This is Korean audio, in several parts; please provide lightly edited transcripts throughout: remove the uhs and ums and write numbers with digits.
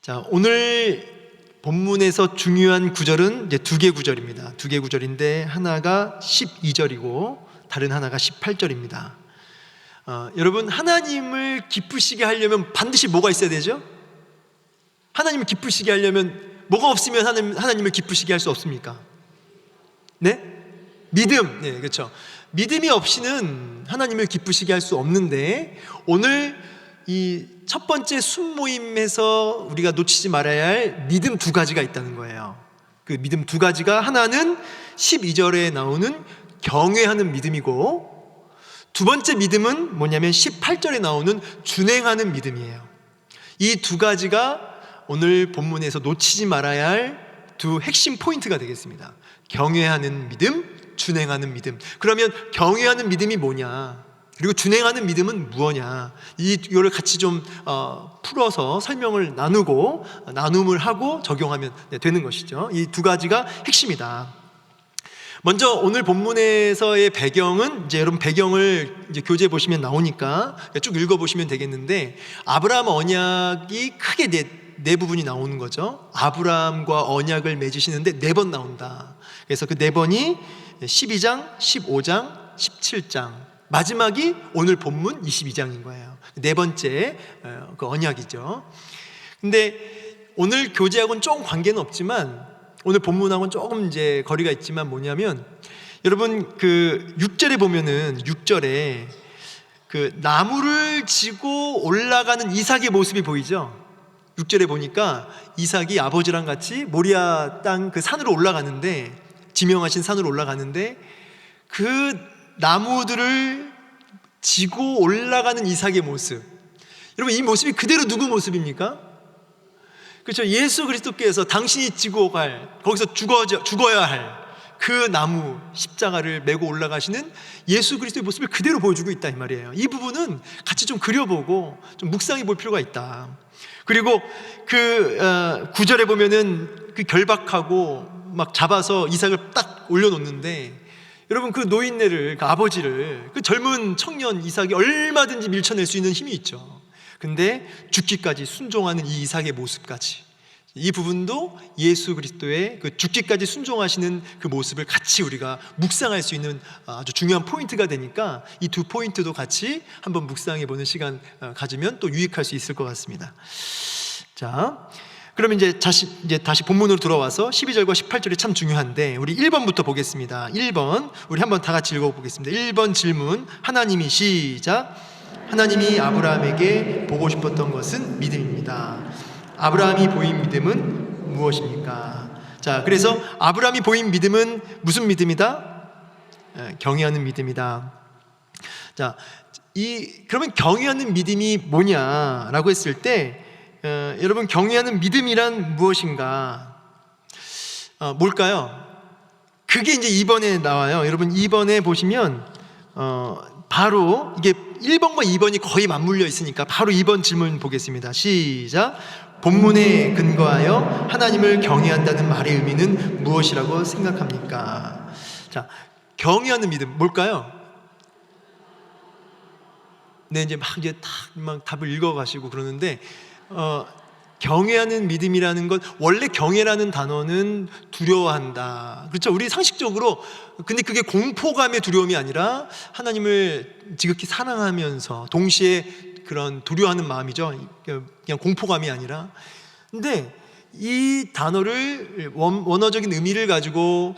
자, 오늘 본문에서 중요한 구절은 이제 두 개 구절입니다. 두 개 구절인데 하나가 12절이고 다른 하나가 18절입니다. 여러분, 하나님을 기쁘시게 하려면 반드시 뭐가 있어야 되죠? 하나님을 기쁘시게 하려면 뭐가 없으면 하나님을 기쁘시게 할 수 없습니까? 네? 믿음. 네, 그렇죠. 믿음이 없이는 하나님을 기쁘시게 할 수 없는데, 오늘 이 첫 번째 순모임에서 우리가 놓치지 말아야 할 믿음 두 가지가 있다는 거예요. 그 믿음 두 가지가, 하나는 12절에 나오는 경외하는 믿음이고, 두 번째 믿음은 뭐냐면 18절에 나오는 준행하는 믿음이에요. 이 두 가지가 오늘 본문에서 놓치지 말아야 할 두 핵심 포인트가 되겠습니다. 경외하는 믿음, 준행하는 믿음. 그러면 경외하는 믿음이 뭐냐, 그리고 준행하는 믿음은 무엇냐, 이거를 같이 좀 풀어서 설명을 나누고 나눔을 하고 적용하면 되는 것이죠. 이 두 가지가 핵심이다. 먼저 오늘 본문에서의 배경은, 이제 여러분 배경을 이제 교재 보시면 나오니까 쭉 읽어보시면 되겠는데, 아브라함 언약이 크게 네 부분이 나오는 거죠. 아브라함과 언약을 맺으시는데 4번 나온다. 그래서 그 4번이 12장, 15장, 17장, 마지막이 오늘 본문 22장인 거예요. 네 번째 그 언약이죠. 근데 오늘 교재하고는 조금 관계는 없지만, 오늘 본문하고는 조금 이제 거리가 있지만 뭐냐면, 여러분 그 6절에 보면은 6절에 그 나무를 지고 올라가는 이삭의 모습이 보이죠. 6절에 보니까 이삭이 아버지랑 같이 모리아 땅 그 산으로 올라가는데, 지명하신 산으로 올라가는데, 그 나무들을 지고 올라가는 이삭의 모습, 여러분 이 모습이 그대로 누구 모습입니까? 그렇죠. 예수 그리스도께서 당신이 지고 갈, 거기서 죽어야 할 그 나무 십자가를 메고 올라가시는 예수 그리스도의 모습을 그대로 보여주고 있다, 이 말이에요. 이 부분은 같이 좀 그려보고 좀 묵상해 볼 필요가 있다. 그리고 그 9절에 보면은 그 결박하고 막 잡아서 이삭을 딱 올려놓는데, 여러분 그 노인네를, 그 아버지를, 그 젊은 청년 이삭이 얼마든지 밀쳐낼 수 있는 힘이 있죠. 근데 죽기까지 순종하는 이 이삭의 모습까지, 이 부분도 예수 그리스도의 그 죽기까지 순종하시는 그 모습을 같이 우리가 묵상할 수 있는 아주 중요한 포인트가 되니까, 이 두 포인트도 같이 한번 묵상해 보는 시간 가지면 또 유익할 수 있을 것 같습니다. 자, 그러면 이제 다시 본문으로 돌아와서 12절과 18절이 참 중요한데, 우리 1번부터 보겠습니다. 1번 우리 한번 다 같이 읽어보겠습니다. 1번 질문, 하나님이, 시작. 하나님이 아브라함에게 보고 싶었던 것은 믿음입니다. 아브라함이 보인 믿음은 무엇입니까? 자, 그래서 아브라함이 보인 믿음은 무슨 믿음이다? 경외하는 믿음이다. 자, 그러면 경외하는 믿음이 뭐냐라고 했을 때, 여러분 경외하는 믿음이란 무엇인가? 뭘까요? 그게 이제 2번에 나와요. 여러분 2번에 보시면 바로 이게 1번과 2번이 거의 맞물려 있으니까 바로 2번 질문 보겠습니다. 시작. 본문에 근거하여 하나님을 경외한다는 말의 의미는 무엇이라고 생각합니까? 자, 경외하는 믿음 뭘까요? 네, 이제 막 답을 읽어가시고 그러는데, 경외하는 믿음이라는 것, 원래 경외라는 단어는 두려워한다, 그렇죠? 우리 상식적으로. 근데 그게 공포감의 두려움이 아니라 하나님을 지극히 사랑하면서 동시에 그런 두려워하는 마음이죠. 그냥 공포감이 아니라. 근데 이 단어를 원어적인 의미를 가지고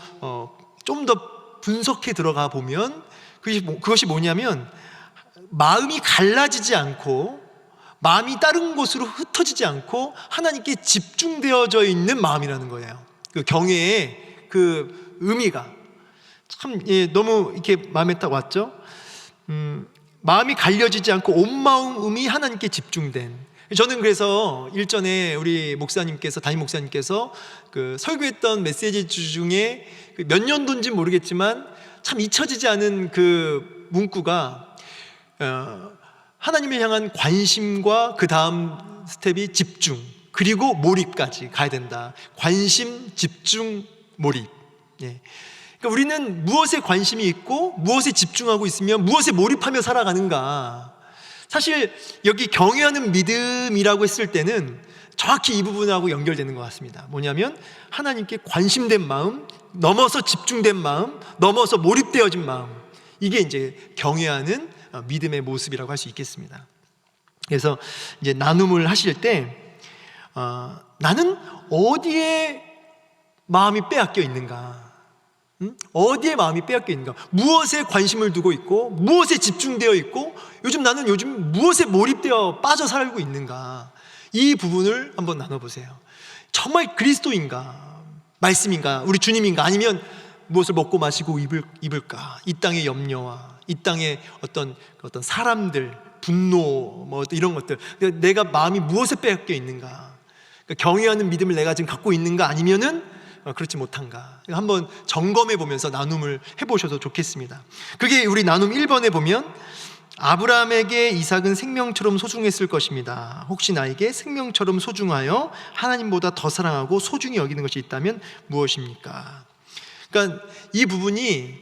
좀 더 분석해 들어가 보면 그것이 뭐냐면, 마음이 갈라지지 않고 마음이 다른 곳으로 흩어지지 않고 하나님께 집중되어져 있는 마음이라는 거예요. 그 경외의 그 의미가 참 너무 이렇게 마음에 딱 왔죠. 마음이 갈려지지 않고 온 마음이 하나님께 집중된. 저는 그래서 일전에 우리 담임 목사님께서 그 설교했던 메시지 중에 몇 년도인지 모르겠지만 참 잊혀지지 않은 그 문구가, 하나님을 향한 관심과 그 다음 스텝이 집중, 그리고 몰입까지 가야 된다. 관심, 집중, 몰입. 예. 그러니까 우리는 무엇에 관심이 있고 무엇에 집중하고 있으면 무엇에 몰입하며 살아가는가. 사실 여기 경외하는 믿음이라고 했을 때는 정확히 이 부분하고 연결되는 것 같습니다. 뭐냐면 하나님께 관심된 마음, 넘어서 집중된 마음, 넘어서 몰입되어진 마음, 이게 이제 경외하는 믿음의 모습이라고 할 수 있겠습니다. 그래서 이제 나눔을 하실 때 나는 어디에 마음이 빼앗겨 있는가? 어디에 마음이 빼앗겨 있는가? 무엇에 관심을 두고 있고 무엇에 집중되어 있고 나는 요즘 무엇에 몰입되어 빠져 살고 있는가? 이 부분을 한번 나눠보세요. 정말 그리스도인가? 말씀인가? 우리 주님인가? 아니면 무엇을 먹고 마시고 입을까? 이 땅의 염려와 이 땅의 어떤 사람들, 분노, 뭐 이런 것들, 내가 마음이 무엇에 빼앗겨 있는가? 경외하는 믿음을 내가 지금 갖고 있는가? 아니면은 그렇지 못한가? 한번 점검해 보면서 나눔을 해보셔도 좋겠습니다. 그게 우리 나눔 1번에 보면 아브라함에게 이삭은 생명처럼 소중했을 것입니다. 혹시 나에게 생명처럼 소중하여 하나님보다 더 사랑하고 소중히 여기는 것이 있다면 무엇입니까? 그러니까 이 부분이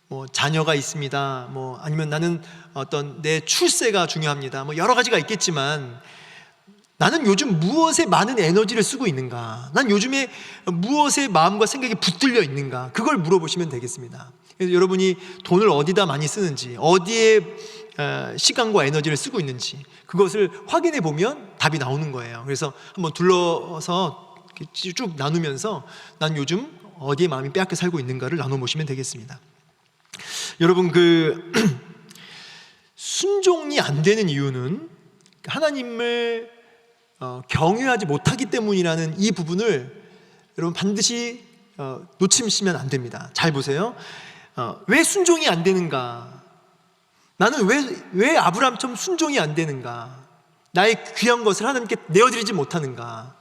뭐 자녀가 있습니다. 뭐 아니면 나는 어떤 내 출세가 중요합니다. 뭐 여러 가지가 있겠지만 나는 요즘 무엇에 많은 에너지를 쓰고 있는가? 난 요즘에 무엇에 마음과 생각이 붙들려 있는가? 그걸 물어보시면 되겠습니다. 그래서 여러분이 돈을 어디다 많이 쓰는지, 어디에 시간과 에너지를 쓰고 있는지 그것을 확인해 보면 답이 나오는 거예요. 그래서 한번 둘러서 쭉 나누면서 난 요즘 어디에 마음이 빼앗겨 살고 있는가를 나눠보시면 되겠습니다. 여러분, 순종이 안 되는 이유는 하나님을 경외하지 못하기 때문이라는 이 부분을 여러분 반드시 놓치시면 안 됩니다. 잘 보세요. 왜 순종이 안 되는가? 나는 왜 아브라함처럼 순종이 안 되는가? 나의 귀한 것을 하나님께 내어드리지 못하는가?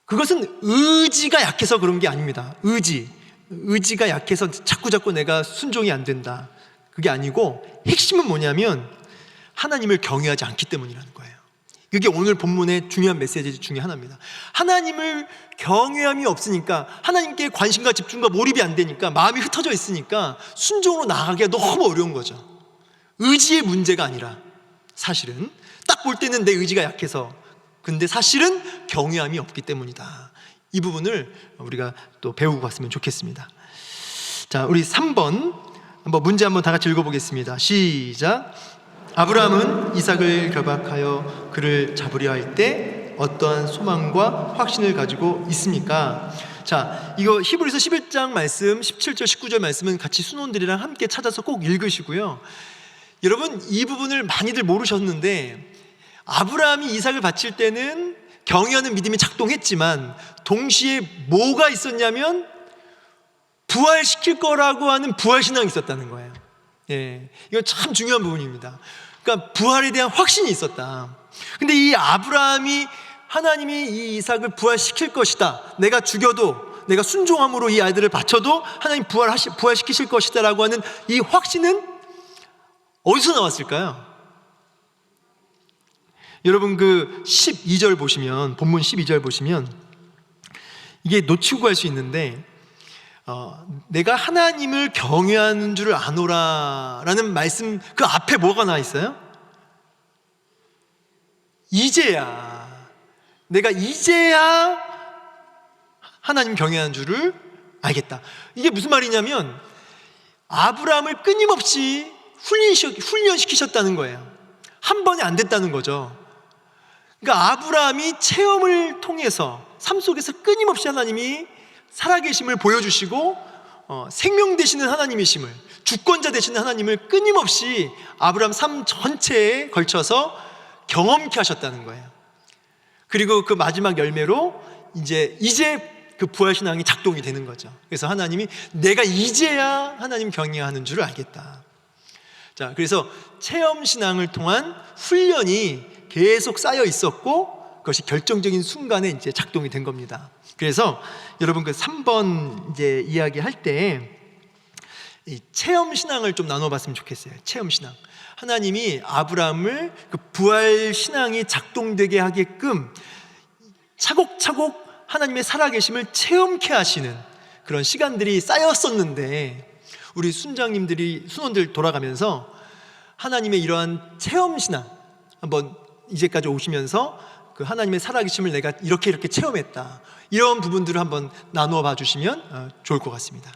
그것은 의지가 약해서 그런 게 아닙니다. 의지가 약해서 자꾸 내가 순종이 안 된다, 그게 아니고 핵심은 뭐냐면 하나님을 경외하지 않기 때문이라는 거예요. 그게 오늘 본문의 중요한 메시지 중에 하나입니다. 하나님을 경외함이 없으니까, 하나님께 관심과 집중과 몰입이 안 되니까, 마음이 흩어져 있으니까 순종으로 나아가기가 너무 어려운 거죠. 의지의 문제가 아니라 사실은 딱 볼 때는 내 의지가 약해서, 근데 사실은 경외함이 없기 때문이다. 이 부분을 우리가 또 배우고 갔으면 좋겠습니다. 자, 우리 3번 문제 한번 다 같이 읽어보겠습니다. 시작. 아브라함은 이삭을 결박하여 그를 잡으려 할 때 어떠한 소망과 확신을 가지고 있습니까? 자, 이거 히브리서 11장 말씀 17절 19절 말씀은 같이 순원들이랑 함께 찾아서 꼭 읽으시고요. 여러분, 이 부분을 많이들 모르셨는데 아브라함이 이삭을 바칠 때는 경외하는 믿음이 작동했지만 동시에 뭐가 있었냐면 부활시킬 거라고 하는 부활신앙이 있었다는 거예요. 예, 이건 참 중요한 부분입니다. 그러니까 부활에 대한 확신이 있었다. 근데 이 아브라함이 하나님이 이 이삭을 부활시킬 것이다, 내가 죽여도, 내가 순종함으로 이 아이들을 바쳐도 하나님 부활시키실 것이다 라고 하는 이 확신은 어디서 나왔을까요? 여러분, 12절 보시면, 본문 12절 보시면 이게 놓치고 갈 수 있는데 내가 하나님을 경외하는 줄 아노라 라는 말씀 그 앞에 뭐가 나와 있어요? 내가 이제야 하나님 경외하는 줄을 알겠다. 이게 무슨 말이냐면 아브라함을 끊임없이 훈련시키셨다는 거예요. 한 번에 안 됐다는 거죠. 그러니까 아브라함이 체험을 통해서 삶 속에서 끊임없이 하나님이 살아계심을 보여주시고 생명 되시는 하나님이심을, 주권자 되시는 하나님을 끊임없이 아브라함 삶 전체에 걸쳐서 경험케 하셨다는 거예요. 그리고 그 마지막 열매로 이제 그 부활신앙이 작동이 되는 거죠. 그래서 하나님이 내가 이제야 하나님 경외하는 줄을 알겠다. 자, 그래서 체험신앙을 통한 훈련이 계속 쌓여 있었고 그것이 결정적인 순간에 이제 작동이 된 겁니다. 그래서 여러분 3번 이제 이야기할 때 이 체험 신앙을 좀 나눠봤으면 좋겠어요. 체험 신앙. 하나님이 아브라함을 그 부활 신앙이 작동되게 하게끔 차곡차곡 하나님의 살아계심을 체험케 하시는 그런 시간들이 쌓였었는데 우리 순원들 돌아가면서 하나님의 이러한 체험 신앙 한번 이제까지 오시면서 그 하나님의 살아계심을 내가 이렇게 체험했다, 이런 부분들을 한번 나누어 봐 주시면 좋을 것 같습니다.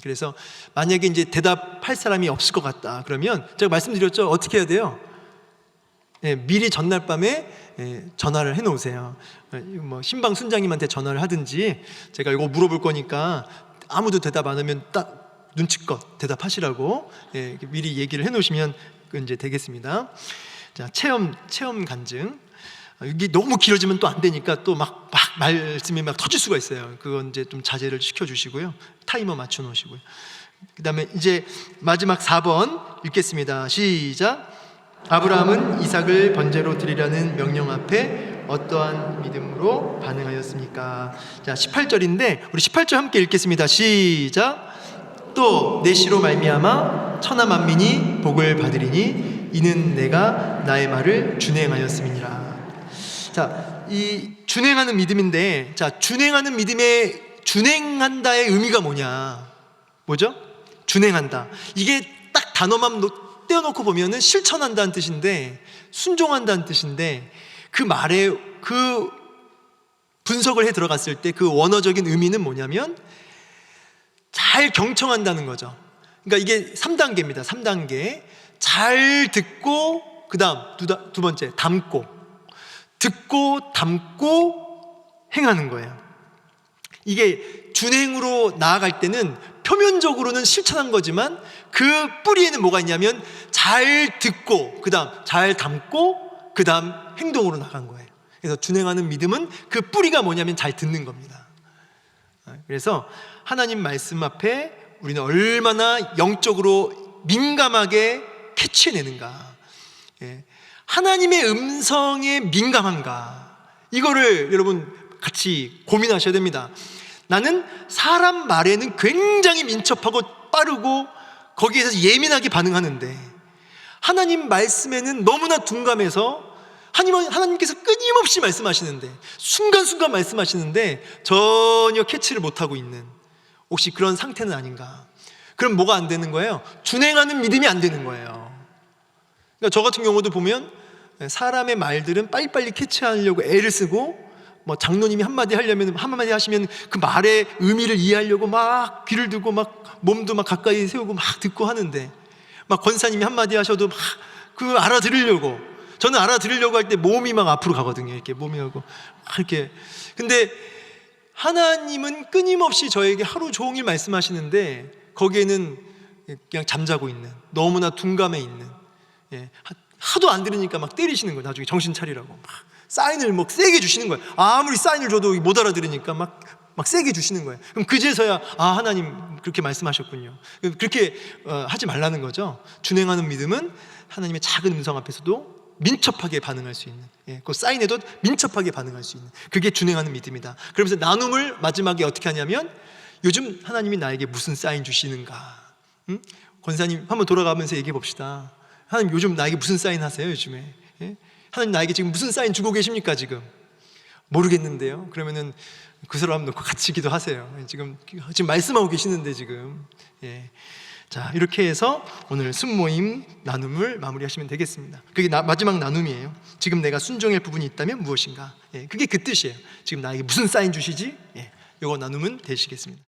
그래서 만약에 이제 대답할 사람이 없을 것 같다 그러면 제가 말씀드렸죠. 어떻게 해야 돼요? 미리 전날 밤에 전화를 해놓으세요. 뭐 신방 순장님한테 전화를 하든지, 제가 이거 물어볼 거니까 아무도 대답 안 하면 딱 눈치껏 대답하시라고 미리 얘기를 해놓으시면 이제 되겠습니다. 자, 체험 간증. 이게 너무 길어지면 또 안 되니까 또 막 말씀이 막 터질 수가 있어요. 그건 이제 좀 자제를 시켜주시고요. 타이머 맞춰 놓으시고요. 그 다음에 이제 마지막 4번 읽겠습니다. 시작. 아브라함은 이삭을 번제로 드리라는 명령 앞에 어떠한 믿음으로 반응하였습니까? 자, 18절인데 우리 18절 함께 읽겠습니다. 시작. 또 내 씨로 말미암아 천하 만민이 복을 받으리니 이는 내가 나의 말을 준행하였음이니라. 자, 이 준행하는 믿음인데, 자, 준행하는 믿음에 준행한다의 의미가 뭐죠? 준행한다. 이게 딱 단어만 떼어놓고 보면은 실천한다는 뜻인데, 순종한다는 뜻인데, 그 말에 그 분석을 해 들어갔을 때 그 원어적인 의미는 뭐냐면 잘 경청한다는 거죠. 그러니까 이게 3단계입니다. 3단계. 잘 듣고, 그 다음 두 번째 담고, 듣고 담고 행하는 거예요. 이게 준행으로 나아갈 때는 표면적으로는 실천한 거지만 그 뿌리에는 뭐가 있냐면 잘 듣고, 그 다음 잘 담고, 그 다음 행동으로 나간 거예요. 그래서 준행하는 믿음은 그 뿌리가 뭐냐면 잘 듣는 겁니다. 그래서 하나님 말씀 앞에 우리는 얼마나 영적으로 민감하게 캐치해내는가, 하나님의 음성에 민감한가, 이거를 여러분 같이 고민하셔야 됩니다. 나는 사람 말에는 굉장히 민첩하고 빠르고 거기에서 예민하게 반응하는데 하나님 말씀에는 너무나 둔감해서 하나님께서 끊임없이 말씀하시는데, 순간순간 말씀하시는데 전혀 캐치를 못하고 있는, 혹시 그런 상태는 아닌가? 그럼 뭐가 안 되는 거예요? 준행하는 믿음이 안 되는 거예요. 그러니까 저 같은 경우도 보면 사람의 말들은 빨리빨리 캐치하려고 애를 쓰고, 뭐 장로님이 한마디 하시면 그 말의 의미를 이해하려고 막 귀를 두고 막 몸도 막 가까이 세우고 막 듣고 하는데, 막 권사님이 한마디 하셔도 막 그 알아들으려고, 저는 알아들으려고 할 때 몸이 막 앞으로 가거든요. 이렇게 몸이 하고 막 이렇게. 근데 하나님은 끊임없이 저에게 하루 종일 말씀하시는데 거기에는 그냥 잠자고 있는, 너무나 둔감해 있는, 하도 안 들으니까 막 때리시는 거예요. 나중에 정신 차리라고 막 사인을 막 세게 주시는 거예요. 아무리 사인을 줘도 못 알아들으니까 막 세게 주시는 거예요. 그럼 그제서야 하나님 그렇게 말씀하셨군요. 그렇게 하지 말라는 거죠. 준행하는 믿음은 하나님의 작은 음성 앞에서도 민첩하게 반응할 수 있는, 그 사인에도 민첩하게 반응할 수 있는, 그게 준행하는 믿음이다. 그러면서 나눔을 마지막에 어떻게 하냐면, 요즘 하나님이 나에게 무슨 사인 주시는가? 권사님 한번 돌아가면서 얘기해 봅시다. 하나님 요즘 나에게 무슨 사인 하세요? 요즘에 하나님 나에게 지금 무슨 사인 주고 계십니까? 지금 모르겠는데요. 그러면은 그 사람 놓고 같이 기도하세요. 지금 말씀하고 계시는데 지금. 자, 이렇게 해서 오늘 순모임 나눔을 마무리하시면 되겠습니다. 그게 마지막 나눔이에요. 지금 내가 순종할 부분이 있다면 무엇인가? 그게 그 뜻이에요. 지금 나에게 무슨 사인 주시지? 요거 나눔은 되시겠습니다.